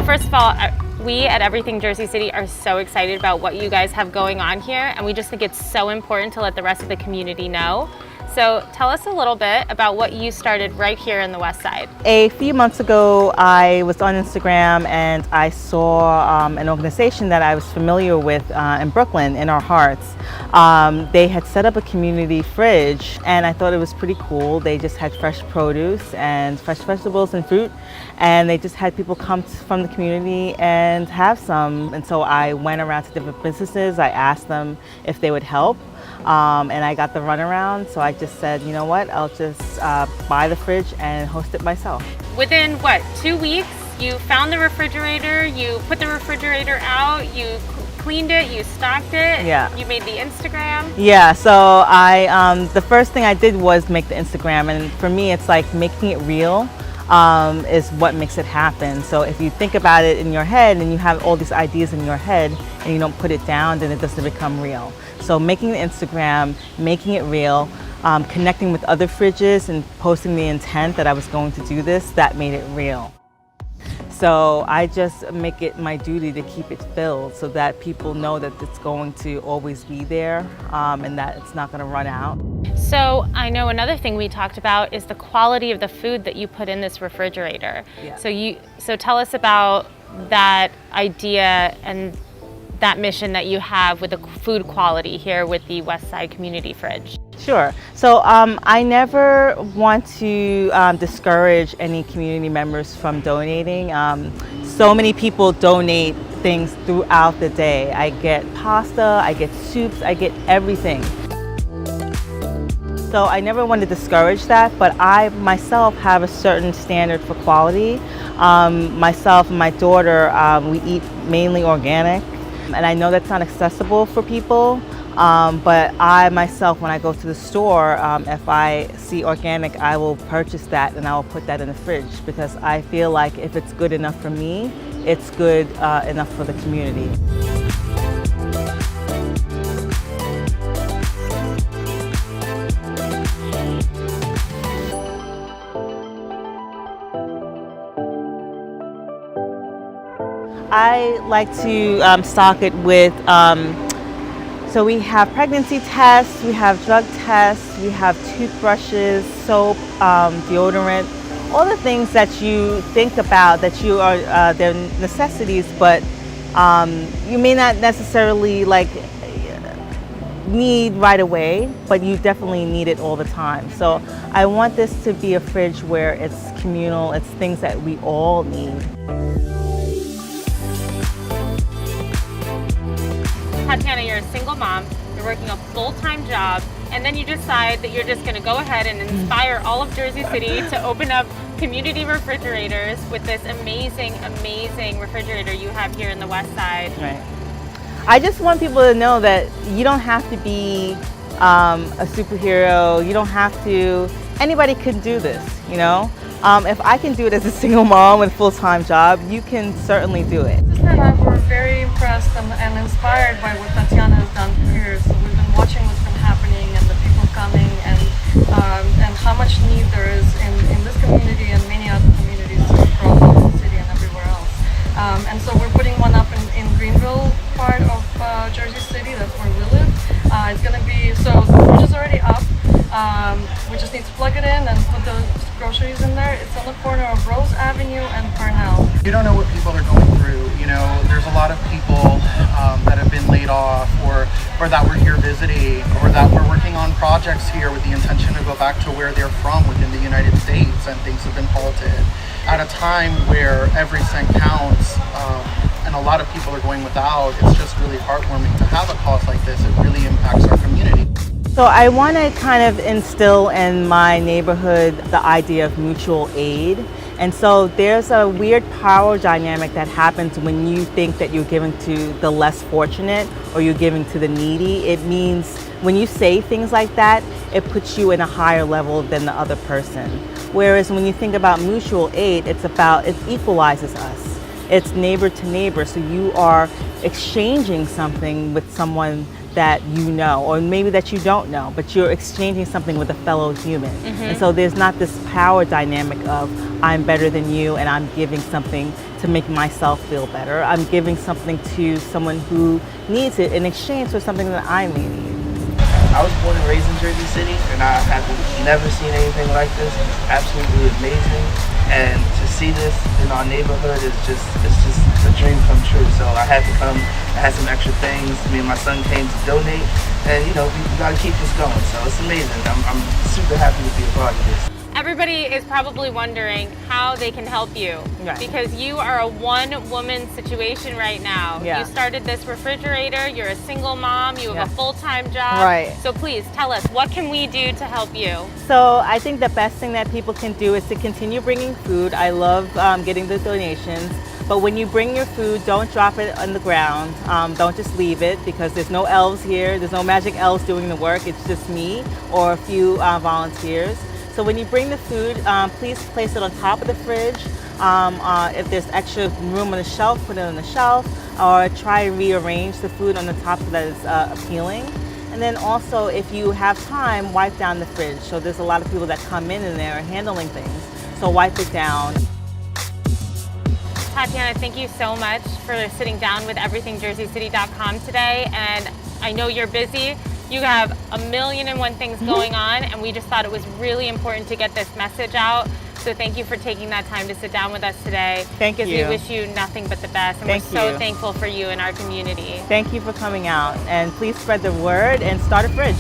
first of all, we at Everything Jersey City are so excited about what you guys have going on here, and we just think it's so important to let the rest of the community know. So tell us a little bit about what you started right here in the West Side. A few months ago, I was on Instagram and I saw an organization that I was familiar with in Brooklyn, In Our Hearts. They had set up a community fridge and I thought it was pretty cool. They just had fresh produce and fresh vegetables and fruit, and they just had people come from the community and have some. And so I went around to different businesses. I asked them if they would help. And I got the runaround, so I just said, you know what, I'll just buy the fridge and host it myself. Within, what, 2 weeks, you found the refrigerator, you put the refrigerator out, you cleaned it, you stocked it, Yeah. You made the Instagram. Yeah, so the first thing I did was make the Instagram, and for me it's like making it real is what makes it happen. So if you think about it in your head and you have all these ideas in your head and you don't put it down, then it doesn't become real. So making the Instagram, making it real, connecting with other fridges and posting the intent that I was going to do this, that made it real. So I just make it my duty to keep it filled so that people know that it's going to always be there and that it's not going to run out. So I know another thing we talked about is the quality of the food that you put in this refrigerator. Yeah. So tell us about that idea and that mission that you have with the food quality here with the West Side Community Fridge. Sure. So I never want to discourage any community members from donating. So many people donate things throughout the day. I get pasta, I get soups, I get everything. So I never want to discourage that, but I myself have a certain standard for quality. Myself and my daughter, we eat mainly organic. And I know that's not accessible for people, but I myself, when I go to the store, if I see organic, I will purchase that and I will put that in the fridge because I feel like if it's good enough for me, it's good enough for the community. I like to stock it with, so we have pregnancy tests, we have drug tests, we have toothbrushes, soap, deodorant, all the things that you think about that you are, they're necessities, but you may not necessarily like need right away, but you definitely need it all the time. So I want this to be a fridge where it's communal, it's things that we all need. Tatiana, you're a single mom, you're working a full-time job, and then you decide that you're just going to go ahead and inspire all of Jersey City to open up community refrigerators with this amazing, amazing refrigerator you have here in the West Side. Right. I just want people to know that you don't have to be a superhero, you don't have to, anybody can do this, you know? If I can do it as a single mom with a full-time job, you can certainly do it. My sister and I were very impressed and inspired by what Tatiana has done here. So we've been watching what's been happening and the people coming and how much need there is in this community and many other communities across the city and everywhere else. And so we're putting one up in Greenville part of Jersey City. That's where we live. It's going to be, so the fridge is already up. We just need to plug it in and put the groceries in there. It's on the corner of Rose Avenue and Parnell. You don't know what people are going through. You know, there's a lot of people that have been laid off or that we're here visiting or that we're working on projects here with the intention to go back to where they're from within the United States, and things have been halted. At a time where every cent counts and a lot of people are going without, it's just really heartwarming to have a cause like this. It really impacts our community. So I want to kind of instill in my neighborhood the idea of mutual aid. And so there's a weird power dynamic that happens when you think that you're giving to the less fortunate or you're giving to the needy. It means when you say things like that, it puts you in a higher level than the other person. Whereas when you think about mutual aid, it equalizes us. It's neighbor to neighbor, so you are exchanging something with someone that you know, or maybe that you don't know, but you're exchanging something with a fellow human. And so there's not this power dynamic of I'm better than you and I'm giving something to make myself feel better. I'm giving something to someone who needs it in exchange for something that I may need. I was born and raised in Jersey City, and I have never seen anything like this. It's absolutely amazing, and to see this in our neighborhood is just a dream come true. So I had to come. I had some extra things. Me and my son came to donate, and you know we got to keep this going. So it's amazing. I'm super happy to be a part of this. Everybody is probably wondering how they can help you Right. because you are a one-woman situation right now. Yeah. You started this refrigerator, you're a single mom, you have Yeah. a full-time job. Right. So please tell us, what can we do to help you? So I think the best thing that people can do is to continue bringing food. I love getting the donations. But when you bring your food, don't drop it on the ground. Don't just leave it because there's no elves here. There's no magic elves doing the work. It's just me or a few volunteers. So when you bring the food, please place it on top of the fridge. If there's extra room on the shelf, put it on the shelf, or try and rearrange the food on the top so that it's appealing. And then also, if you have time, wipe down the fridge. So there's a lot of people that come in and they're handling things. So wipe it down. Tatiana, thank you so much for sitting down with everythingjerseycity.com today. And I know you're busy. You have 1,000,001 things going on, and we just thought it was really important to get this message out. So thank you for taking that time to sit down with us today. Thank because you. we wish you nothing but the best, and Thank we're so you. thankful for you and our community. Thank you for coming out, and please spread the word and start a fridge.